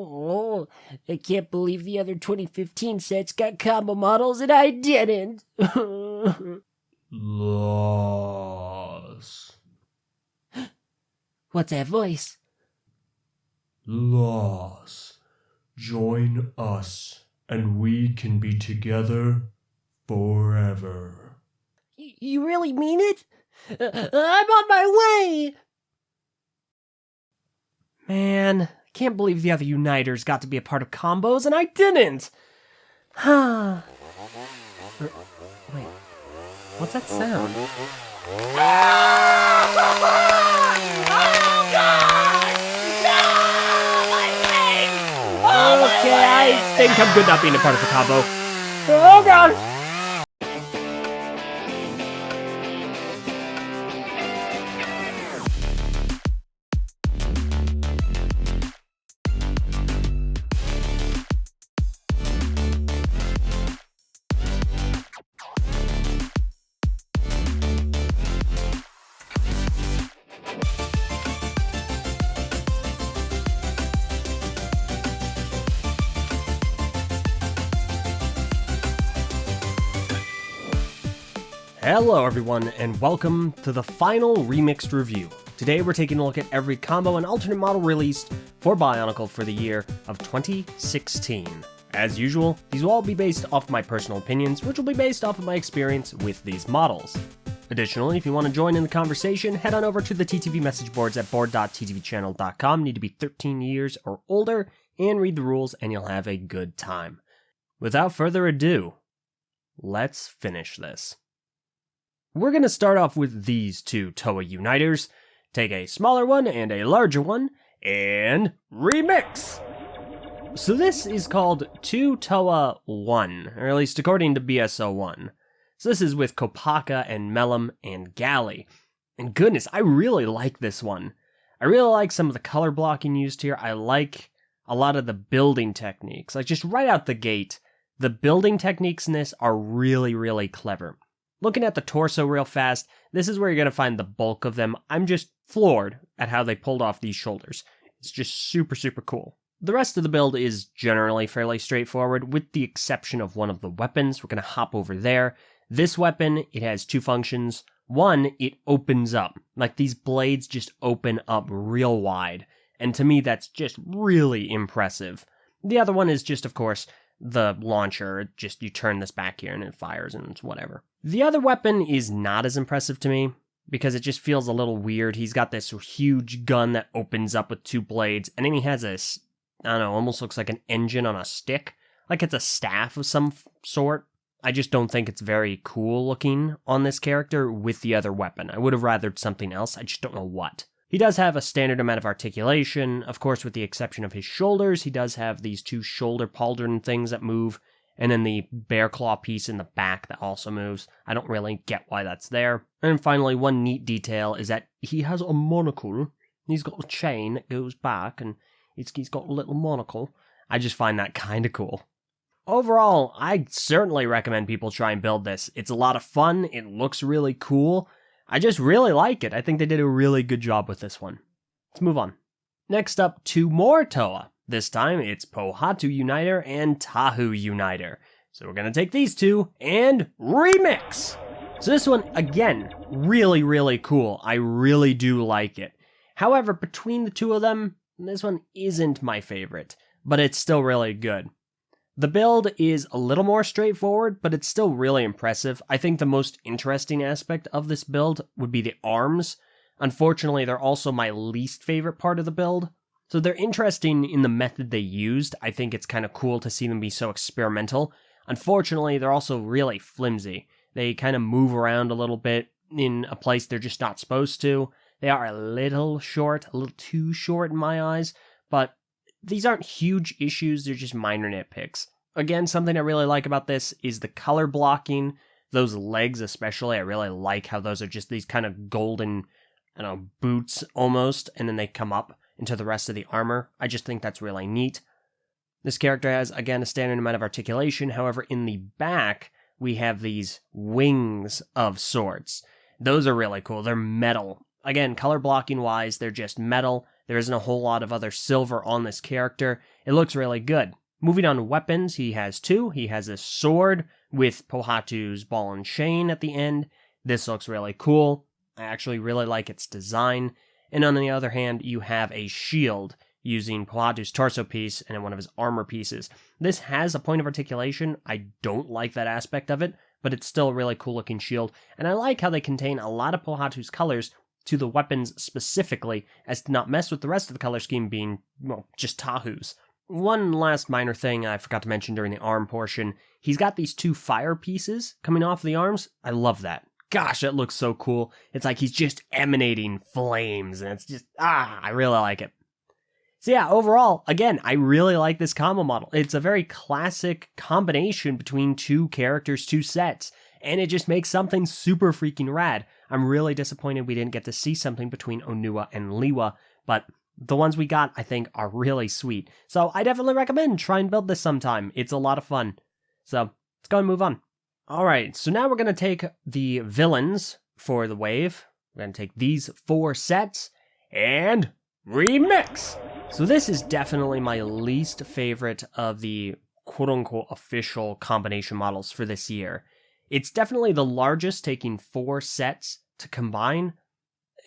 Oh, I can't believe the other 2015 sets got combo models and I didn't. Loss. What's that voice? Loss. Join us, and we can be together forever. You really mean it? I'm on my way! Man, I can't believe the other Uniters got to be a part of combos and I didn't! Wait, what's that sound? Okay, I think I'm good not being a part of the combo. Oh god! Hello everyone, and welcome to the final Remixed Review. Today we're taking a look at every combo and alternate model released for Bionicle for the year of 2016. As usual, these will all be based off my personal opinions, which will be based off of my experience with these models. Additionally, if you want to join in the conversation, head on over to the TTV message boards at board.ttvchannel.com. Need to be 13 years or older, and read the rules, and you'll have a good time. Without further ado, let's finish this. We're going to start off with these two Toa Uniters, take a smaller one and a larger one, and remix! So this is called 2 Toa 1, or at least according to BSO1. So this is with Kopaka and Melum and Galley. And goodness, I really like this one. I really like some of the color blocking used here. I like a lot of the building techniques. Like just right out the gate, the building techniques in this are really, really clever. Looking at the torso real fast, this is where you're going to find the bulk of them. I'm just floored at how they pulled off these shoulders. It's just super, super cool. The rest of the build is generally fairly straightforward, with the exception of one of the weapons. We're going to hop over there. This weapon, it has two functions. One, it opens up. Like these blades just open up real wide. And to me, that's just really impressive. The other one is just, of course, the launcher. Just you turn this back here and it fires and it's whatever. The other weapon is not as impressive to me because it just feels a little weird. He's got this huge gun that opens up with two blades, and then he has this, I don't know, almost looks like an engine on a stick. Like it's a staff of some sort. I just don't think it's very cool looking on this character with the other weapon. I would have rathered something else. I just don't know what. He does have a standard amount of articulation. Of course, with the exception of his shoulders, he does have these two shoulder pauldron things that move, and then the bear claw piece in the back that also moves. I don't really get why that's there. And finally, one neat detail is that he has a monocle. He's got a chain that goes back, and he's got a little monocle. I just find that kind of cool. Overall, I certainly recommend people try and build this. It's a lot of fun. It looks really cool. I just really like it. I think they did a really good job with this one. Let's move on. Next up, two more Toa. This time, it's Pohatu Uniter and Tahu Uniter. So we're going to take these two and remix! So this one, again, really, really cool. I really do like it. However, between the two of them, this one isn't my favorite, but it's still really good. The build is a little more straightforward, but it's still really impressive. I think the most interesting aspect of this build would be the arms. Unfortunately, they're also my least favorite part of the build. So they're interesting in the method they used. I think it's kind of cool to see them be so experimental. Unfortunately, they're also really flimsy. They kind of move around a little bit in a place they're just not supposed to. They are a little short, a little too short in my eyes, but these aren't huge issues, they're just minor nitpicks. Again, something I really like about this is the color blocking. Those legs especially, I really like how those are just these kind of golden, I don't know, boots almost, and then they come up into the rest of the armor. I just think that's really neat. This character has, again, a standard amount of articulation. However, in the back, we have these wings of sorts. Those are really cool. They're metal. Again, color blocking wise, they're just metal. There isn't a whole lot of other silver on this character. It looks really good. Moving on to weapons, he has two. He has a sword with Pohatu's ball and chain at the end. This looks really cool. I actually really like its design. And on the other hand, you have a shield using Pohatu's torso piece and one of his armor pieces. This has a point of articulation. I don't like that aspect of it, but it's still a really cool looking shield. And I like how they contain a lot of Pohatu's colors to the weapons specifically, as to not mess with the rest of the color scheme being, well, just Tahu's. One last minor thing I forgot to mention during the arm portion. He's got these two fire pieces coming off the arms. I love that. Gosh, that looks so cool. It's like he's just emanating flames, and it's just, I really like it. So yeah, overall, again, I really like this combo model. It's a very classic combination between two characters, two sets, and it just makes something super freaking rad. I'm really disappointed we didn't get to see something between Onua and Liwa, but the ones we got, I think, are really sweet. So I definitely recommend try and build this sometime. It's a lot of fun. So let's go and move on. Alright, so now we're going to take the villains for the wave. We're going to take these 4 sets and remix! So this is definitely my least favorite of the quote-unquote official combination models for this year. It's definitely the largest, taking 4 sets to combine,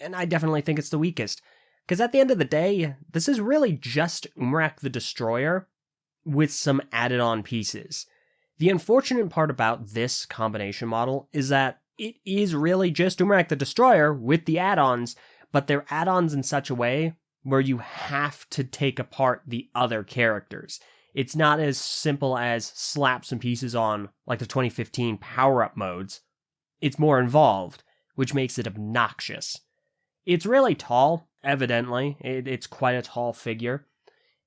and I definitely think it's the weakest. Because at the end of the day, this is really just Umrak the Destroyer with some added-on pieces. The unfortunate part about this combination model is that it is really just Umrak the Destroyer with the add-ons, but they're add-ons in such a way where you have to take apart the other characters. It's not as simple as slap some pieces on, like the 2015 power-up modes. It's more involved, which makes it obnoxious. It's really tall, evidently. It's quite a tall figure.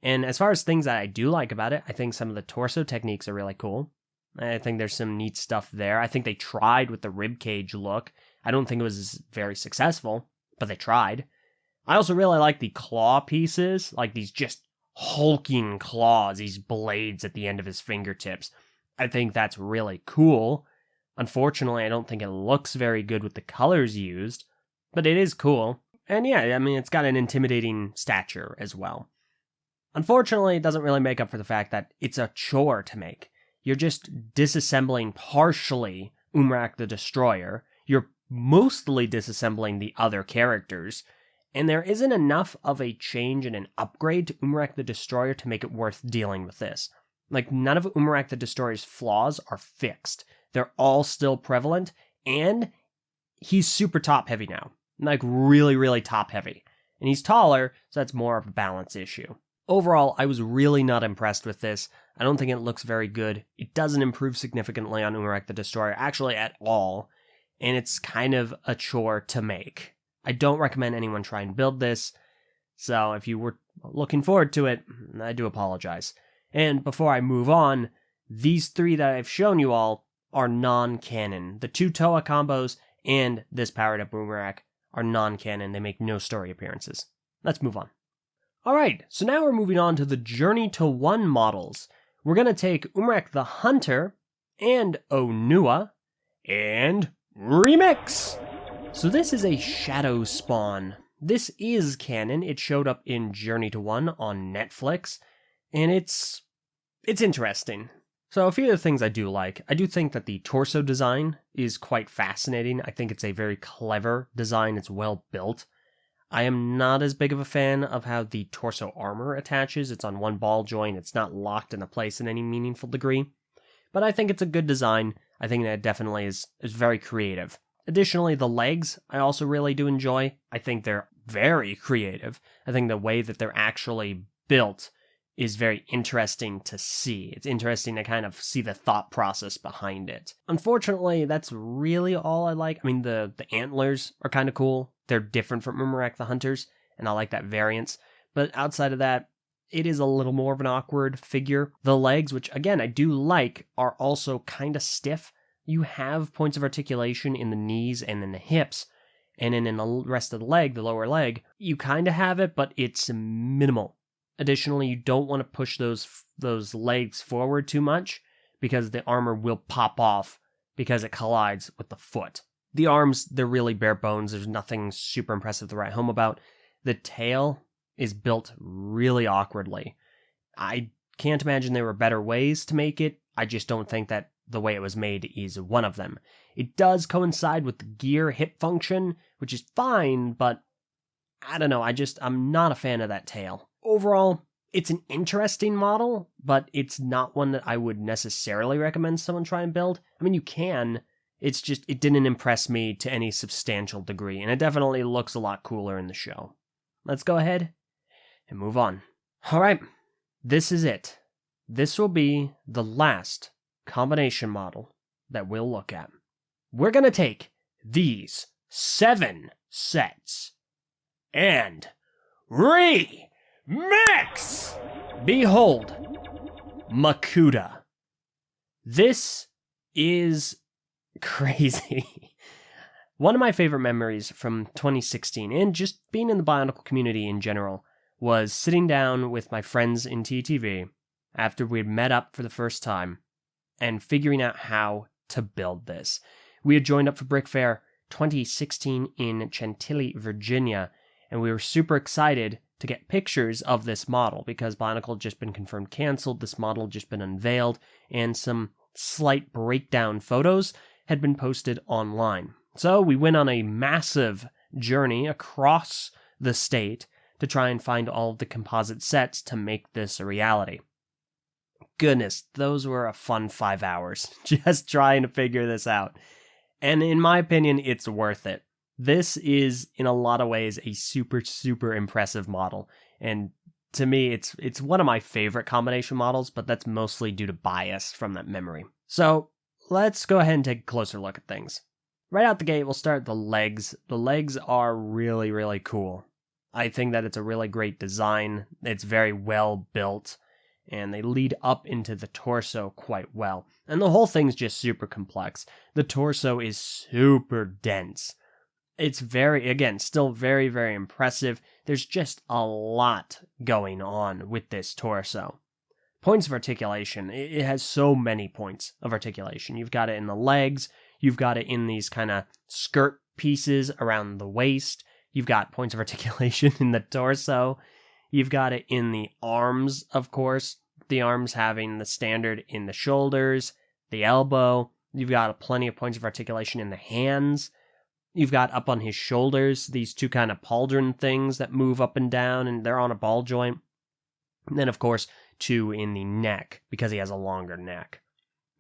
And as far as things that I do like about it, I think some of the torso techniques are really cool. I think there's some neat stuff there. I think they tried with the ribcage look. I don't think it was very successful, but they tried. I also really like the claw pieces, like these just hulking claws, these blades at the end of his fingertips. I think that's really cool. Unfortunately, I don't think it looks very good with the colors used, but it is cool. And yeah, I mean, it's got an intimidating stature as well. Unfortunately, it doesn't really make up for the fact that it's a chore to make. You're just disassembling partially Umrak the Destroyer. You're mostly disassembling the other characters. And there isn't enough of a change and an upgrade to Umrak the Destroyer to make it worth dealing with this. Like, none of Umrak the Destroyer's flaws are fixed. They're all still prevalent, and he's super top-heavy now. Like, really, really top-heavy. And he's taller, so that's more of a balance issue. Overall, I was really not impressed with this. I don't think it looks very good. It doesn't improve significantly on Umrak the Destroyer, actually at all. And it's kind of a chore to make. I don't recommend anyone try and build this, so if you were looking forward to it, I do apologize. And before I move on, these 3 that I've shown you all are non-canon. The 2 Toa combos and this powered-up Umrak are non-canon. They make no story appearances. Let's move on. Alright, so now we're moving on to the Journey to 1 models. We're going to take Umrak the Hunter and Onua and remix! So this is a shadow spawn. This is canon. It showed up in Journey to 1 on Netflix, and it's interesting. So a few of the things I do like. I do think that the torso design is quite fascinating. I think it's a very clever design. It's well built. I am not as big of a fan of how the torso armor attaches. It's on one ball joint. It's not locked into place in any meaningful degree. But I think it's a good design. I think that it definitely is very creative. Additionally, the legs, I also really do enjoy. I think they're very creative. I think the way that they're actually built is very interesting to see. It's interesting to kind of see the thought process behind it. Unfortunately, that's really all I like. I mean, the antlers are kind of cool. They're different from Umrak the Hunters, and I like that variance. But outside of that, it is a little more of an awkward figure. The legs, which again I do like, are also kind of stiff. You have points of articulation in the knees and in the hips, and then in the rest of the leg, the lower leg, you kind of have it, but it's minimal. Additionally, you don't want to push those legs forward too much, because the armor will pop off because it collides with the foot. The arms, they're really bare bones. There's nothing super impressive to write home about. The tail, is built really awkwardly. I can't imagine there were better ways to make it. I just don't think that the way it was made is one of them. It does coincide with the gear hip function, which is fine, but I don't know, I'm not a fan of that tail. Overall, it's an interesting model, but it's not one that I would necessarily recommend someone try and build. I mean, you can, it's just, it didn't impress me to any substantial degree, and it definitely looks a lot cooler in the show. Let's go ahead and move on. Alright, this is it. This will be the last combination model that we'll look at. We're gonna take these 7 sets and remix! Behold, Makuta. This is crazy. One of my favorite memories from 2016, and just being in the Bionicle community in general, was sitting down with my friends in TTV after we'd met up for the first time and figuring out how to build this. We had joined up for Brick Fair 2016 in Chantilly, Virginia, and we were super excited to get pictures of this model because Bionicle had just been confirmed canceled, this model had just been unveiled, and some slight breakdown photos had been posted online. So we went on a massive journey across the state to try and find all of the composite sets to make this a reality. Goodness, those were a fun 5 hours, just trying to figure this out. And in my opinion, it's worth it. This is, in a lot of ways, a super, super impressive model. And to me, it's one of my favorite combination models, but that's mostly due to bias from that memory. So let's go ahead and take a closer look at things. Right out the gate, we'll start with the legs. The legs are really, really cool. I think that it's a really great design. It's very well built, and they lead up into the torso quite well. And the whole thing's just super complex. The torso is super dense. It's still very, very impressive. There's just a lot going on with this torso. Points of articulation. It has so many points of articulation. You've got it in the legs. You've got it in these kind of skirt pieces around the waist. You've got points of articulation in the torso. You've got it in the arms, of course. The arms having the standard in the shoulders, the elbow. You've got plenty of points of articulation in the hands. You've got up on his shoulders these two kind of pauldron things that move up and down, and they're on a ball joint. And then, of course, 2 in the neck, because he has a longer neck.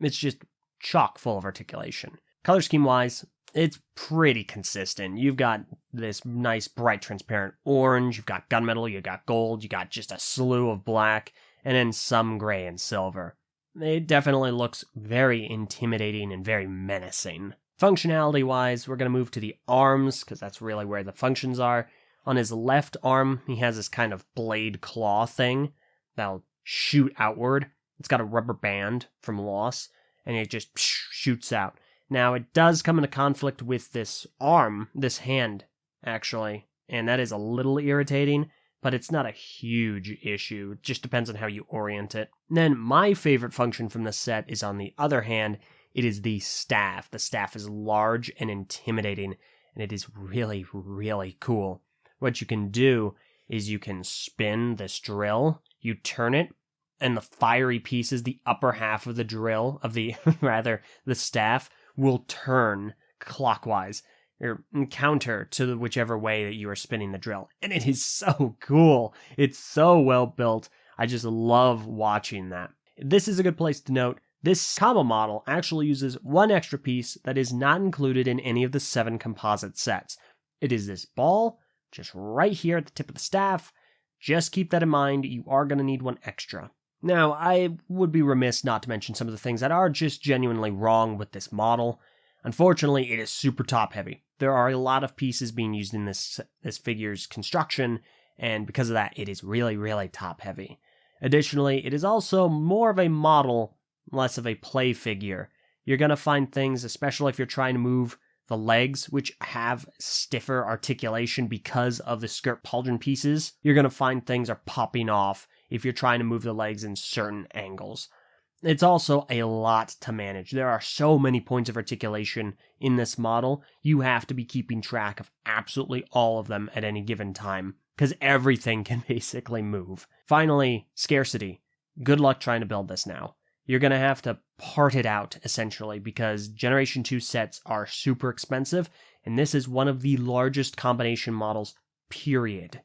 It's just chock full of articulation. Color scheme-wise, it's pretty consistent. You've got this nice, bright, transparent orange. You've got gunmetal. You've got gold. You've got just a slew of black, and then some gray and silver. It definitely looks very intimidating and very menacing. Functionality-wise, we're going to move to the arms, because that's really where the functions are. On his left arm, he has this kind of blade claw thing that'll shoot outward. It's got a rubber band from Loss, and it just shoots out. Now, it does come into conflict with this arm, this hand, actually, and that is a little irritating, but it's not a huge issue. It just depends on how you orient it. And then, my favorite function from this set is on the other hand. It is the staff. The staff is large and intimidating, and it is really, really cool. What you can do is you can spin this drill, you turn it, and the fiery pieces, the upper half of the drill, the staff, will turn clockwise, or counter to whichever way that you are spinning the drill. And it is so cool. It's so well built. I just love watching that. This is a good place to note. This combo model actually uses one extra piece that is not included in any of the 7 composite sets. It is this ball, just right here at the tip of the staff. Just keep that in mind, you are going to need one extra. Now, I would be remiss not to mention some of the things that are just genuinely wrong with this model. Unfortunately, it is super top-heavy. There are a lot of pieces being used in this figure's construction, and because of that, it is really, really top-heavy. Additionally, it is also more of a model, less of a play figure. You're going to find things, especially if you're trying to move the legs, which have stiffer articulation because of the skirt pauldron pieces. You're going to find things are popping off if you're trying to move the legs in certain angles. It's also a lot to manage. There are so many points of articulation in this model. You have to be keeping track of absolutely all of them at any given time. because everything can basically move. Finally, scarcity. Good luck trying to build this now. You're going to have to part it out, essentially, because Generation 2 sets are super expensive, and this is one of the largest combination models, period.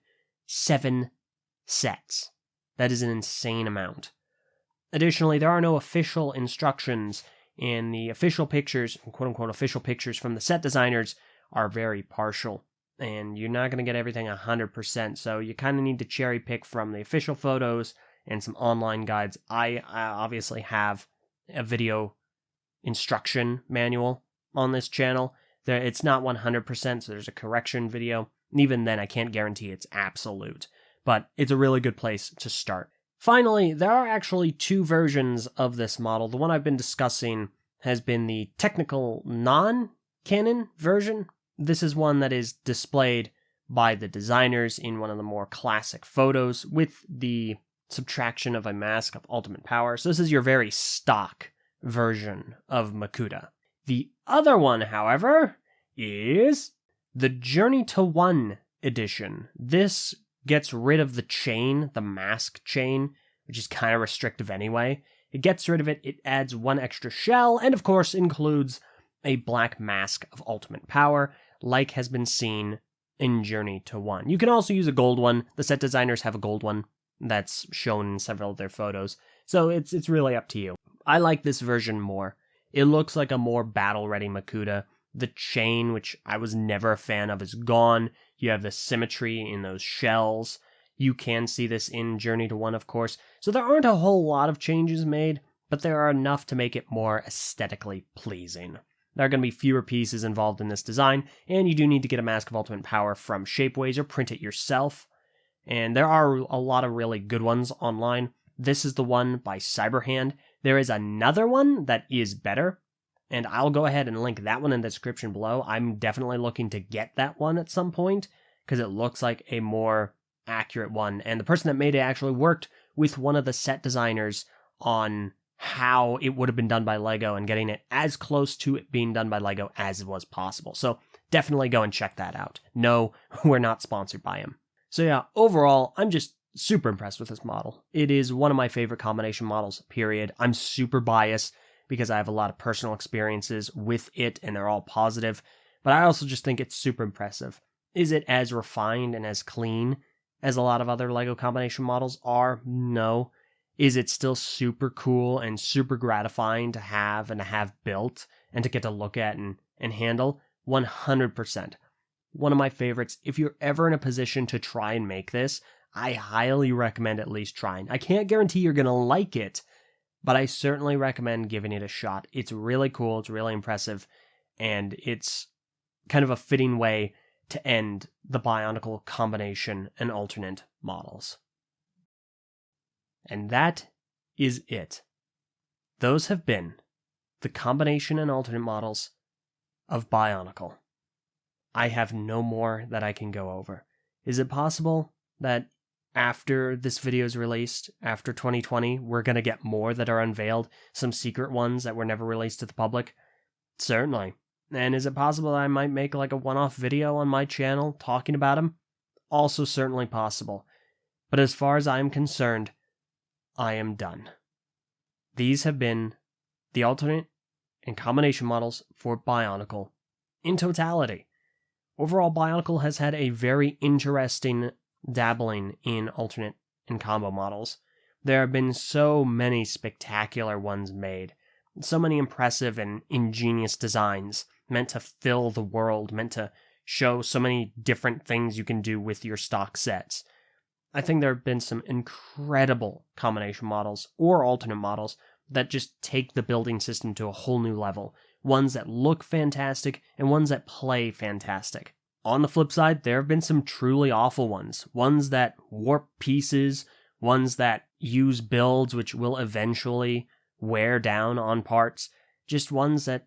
7 sets. That is an insane amount. Additionally, there are no official instructions, and the official pictures, quote-unquote official pictures from the set designers, are very partial, and you're not going to get everything 100%, so you kind of need to cherry pick from the official photos and some online guides. I obviously have a video instruction manual on this channel. It's not 100%, so there's a correction video. Even then, I can't guarantee it's absolute, but it's a really good place to start. Finally, there are actually 2 versions of this model. The one I've been discussing has been the technical non-canon version. This is one that is displayed by the designers in one of the more classic photos with the subtraction of a mask of ultimate power. So this is your very stock version of Makuta. The other one, however, is the Journey to 1 edition. This gets rid of the chain, the mask chain, which is kind of restrictive anyway. It gets rid of it, it adds 1 extra shell, and of course includes a black mask of ultimate power, like has been seen in Journey to 1. You can also use a gold one. The set designers have a gold one that's shown in several of their photos, so it's really up to you. I like this version more. It looks like a more battle-ready Makuta. The chain, which I was never a fan of, is gone. You have the symmetry in those shells. You can see this in Journey to 1, of course. So there aren't a whole lot of changes made, but there are enough to make it more aesthetically pleasing. There are going to be fewer pieces involved in this design, and you do need to get a Mask of Ultimate Power from Shapeways or print it yourself. And there are a lot of really good ones online. This is the one by Cyberhand. There is another one that is better, and I'll go ahead and link that one in the description below. I'm definitely looking to get that one at some point, because it looks like a more accurate one. And the person that made it actually worked with one of the set designers on how it would have been done by LEGO and getting it as close to it being done by LEGO as it was possible. So definitely go and check that out. No, we're not sponsored by him. So yeah, overall, I'm just super impressed with this model. It is one of my favorite combination models, period. I'm super biased because I have a lot of personal experiences with it and they're all positive, but I also just think it's super impressive. Is it as refined and as clean as a lot of other LEGO combination models are? No. Is it still super cool and super gratifying to have and to have built and to get to look at and handle? 100%. One of my favorites. If you're ever in a position to try and make this, I highly recommend at least trying. I can't guarantee you're going to like it, but I certainly recommend giving it a shot. It's really cool, it's really impressive, and it's kind of a fitting way to end the Bionicle combination and alternate models. And that is it. Those have been the combination and alternate models of Bionicle. I have no more that I can go over. Is it possible that after this video is released, after 2020, we're going to get more that are unveiled? Some secret ones that were never released to the public? Certainly. And is it possible that I might make like a one-off video on my channel talking about them? Also certainly possible. But as far as I'm concerned, I am done. These have been the alternate and combination models for Bionicle in totality. Overall, Bionicle has had a very interesting dabbling in alternate and combo models. There have been so many spectacular ones made, so many impressive and ingenious designs meant to fill the world, meant to show so many different things you can do with your stock sets. I think there have been some incredible combination models or alternate models that just take the building system to a whole new level. Ones that look fantastic and ones that play fantastic. On the flip side, there have been some truly awful ones. Ones that warp pieces, ones that use builds which will eventually wear down on parts. Just ones that,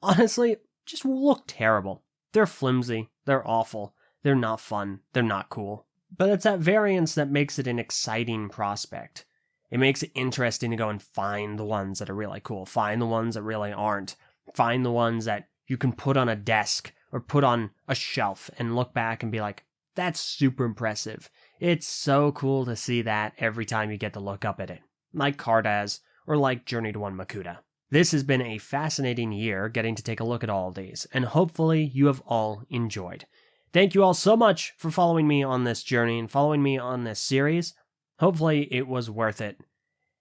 honestly, just look terrible. They're flimsy, they're awful, they're not fun, they're not cool. But it's that variance that makes it an exciting prospect. It makes it interesting to go and find the ones that are really cool, find the ones that really aren't, find the ones that you can put on a desk or put on a shelf and look back and be like, That's super impressive. It's so cool to see that every time you get to look up at it, like Cardaz or like Journey to One Makuta. This has been a fascinating year getting to take a look at all of these, and hopefully you have all enjoyed. Thank you all so much for following me on this journey and following me on this series. Hopefully it was worth it.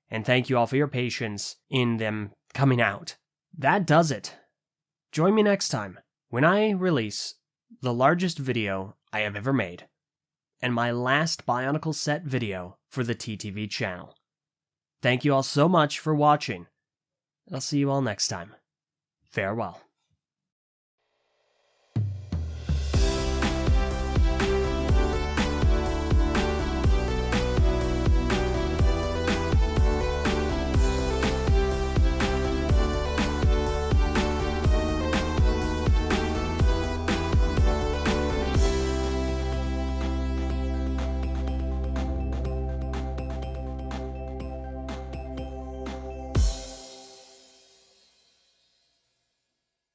And thank you all for your patience in them coming out. That does it. Join me next time when I release the largest video I have ever made, and my last Bionicle set video for the TTV channel. Thank you all so much for watching. I'll see you all next time. Farewell.